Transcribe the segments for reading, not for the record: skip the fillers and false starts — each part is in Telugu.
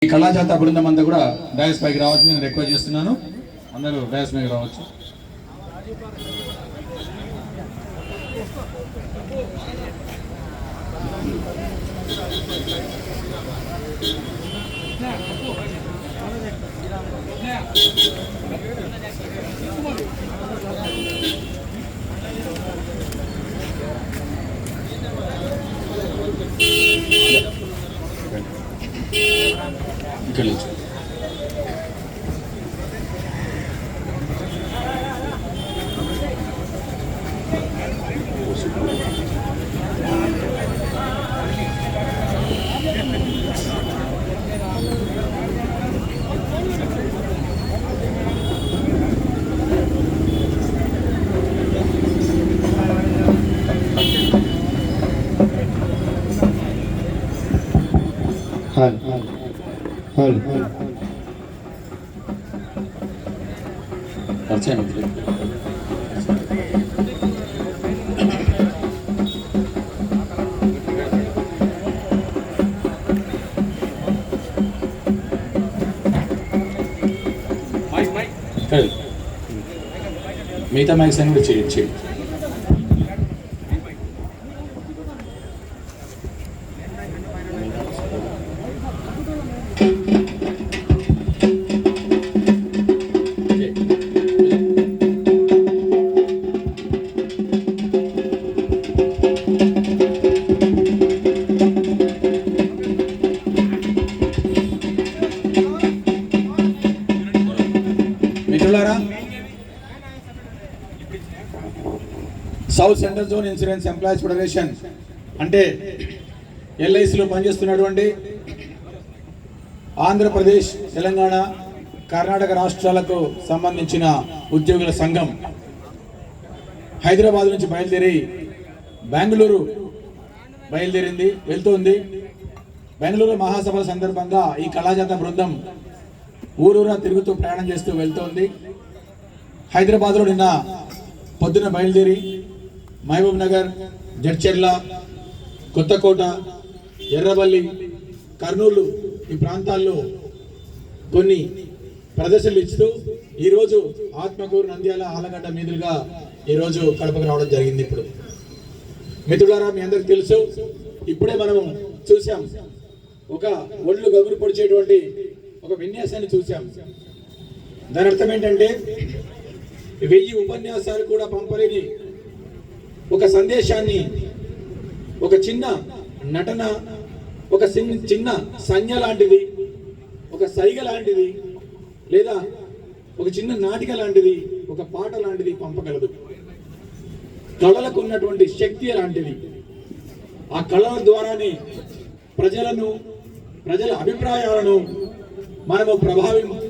ఈ కళాజాత బృందం అంతా కూడా డయాస్ పైకి రావచ్చు నేను రిక్వెస్ట్ చేస్తున్నాను. అందరూ డయాస్ పైకి రావచ్చు. ఇక్కడ నుంచి పరిచయం మిగతా మైక్స్ అని కూడా చేయొచ్చు. South central zone insurance employees federation అంటే ఎల్ఐసిలో పనిచేస్తున్నటువంటి ఆంధ్రప్రదేశ్, తెలంగాణ, కర్ణాటక రాష్ట్రాలకు సంబంధించిన ఉద్యోగుల సంఘం హైదరాబాద్ నుంచి బయలుదేరి బెంగళూరు వెళ్తుంది. బెంగళూరు మహాసభల సందర్భంగా ఈ కళాజాత బృందం ఊరూరా తిరుగుతూ ప్రయాణం చేస్తూ వెళ్తోంది. హైదరాబాద్లో నిన్న పొద్దున బయలుదేరి మహబూబ్ నగర్, జడ్చర్ల, కొత్తకోట, ఎర్రబల్లి, కర్నూలు ఈ ప్రాంతాల్లో కొన్ని ప్రదర్శనలు ఇస్తూ ఈరోజు ఆత్మకూరు, నంద్యాల, ఆలగడ్డ మీదుగా ఈరోజు కడపకు రావడం జరిగింది. ఇప్పుడు మిత్రులారా, మీ అందరికి తెలుసు, ఇప్పుడే మనము చూసాం ఒక ఒళ్ళు గగురు పొడిచేటువంటి ఒక విన్యాసాన్ని చూసాం. దాని అర్థం ఏంటంటే 1000 ఉపన్యాసాలు కూడా పంపలేని ఒక సందేశాన్ని, ఒక చిన్న నటన, ఒక చిన్న సంజ్ఞ లాంటిది, ఒక సైగ లాంటిది, లేదా ఒక చిన్న నాటిక లాంటిది, ఒక పాట లాంటిది పంపగలదు. కళలకు ఉన్నటువంటి శక్తి లాంటిది. ఆ కళల ద్వారానే ప్రజల అభిప్రాయాలను మనము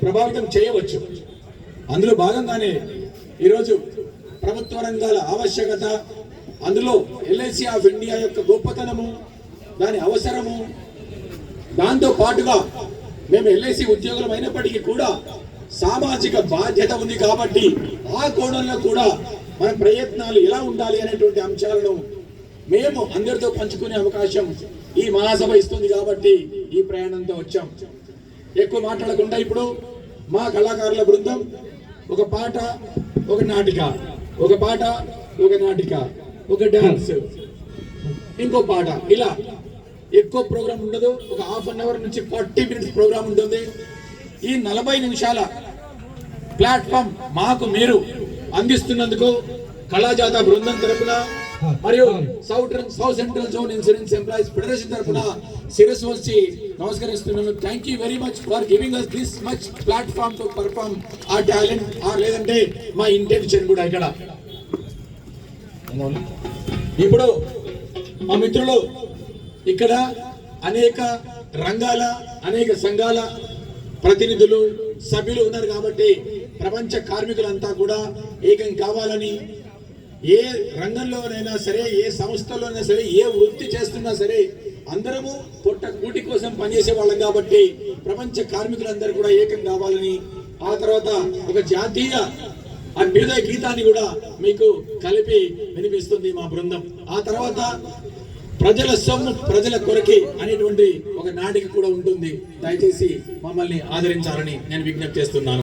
ప్రభావితం చేయవచ్చు. అందులో భాగంగానే ఈరోజు ప్రభుత్వ రంగాల ఆవశ్యకత, అందులో ఎల్ఐసి ఆఫ్ ఇండియా యొక్క గొప్పతనము, దాని అవసరము, దాంతో పాటుగా మేము ఎల్ఐసి ఉద్యోగులం అయినప్పటికీ కూడా సామాజిక బాధ్యత ఉంది కాబట్టి ఆ కోణంలో కూడా మన ప్రయత్నాలు ఎలా ఉండాలి అనేటువంటి అంశాలను మేము అందరితో పంచుకునే అవకాశం ఈ మహాసభ ఇస్తుంది కాబట్టి ఈ ప్రయాణంతో వచ్చాం. ఎక్కువ మాట్లాడకుండా ఇప్పుడు మా కళాకారుల బృందం ఒక పాట, ఒక నాటిక, ఒక పాట, ఒక నాటిక, ఒక డాన్స్, ఇంకో పాట, ఇలా ఎక్కువ ప్రోగ్రామ్ ఉండదు. ఒక ½ అవర్ నుంచి 40 మినిట్స్ ప్రోగ్రామ్ ఉంటుంది. ఈ 40 నిమిషాల ప్లాట్ఫామ్ మాకు మీరు అందిస్తున్నందుకు కళాజాత బృందం తరపున మరియు south central zone insurance employees federation తరపున శిరస్సు వచ్చి నమస్కరిస్తున్నాను. Thank you very much for giving us this much platform to perform our talent, లేదంటే మా ఇంటెన్షన్ కూడా ఇక్కడ. ఇప్పుడు మా మిత్రులు ఇక్కడ అనేక రంగాల, అనేక సంఘాల ప్రతినిధులు, సభ్యులు ఉన్నారు కాబట్టి ప్రపంచ కార్మికులంతా కూడా ఏకం కావాలని, ఏ రంగంలోనైనా సరే, ఏ సంస్థలోనైనా సరే, ఏ వృత్తి చేస్తున్నా సరే అందరము పొట్ట కూటి కోసం పనిచేసే వాళ్ళం కాబట్టి ప్రపంచ కార్మికులందరూ కూడా ఏకం కావాలని, ఆ తర్వాత ఒక జాతీయ అభ్యుదయ గీతాన్ని కూడా మీకు కలిపి వినిపిస్తుంది మా బృందం. ఆ తర్వాత ప్రజల సొమ్ము ప్రజల కొరకే అనేటువంటి ఒక నాటిక కూడా ఉంటుంది. దయచేసి మమ్మల్ని ఆదరించాలని నేను విజ్ఞప్తి చేస్తున్నాను.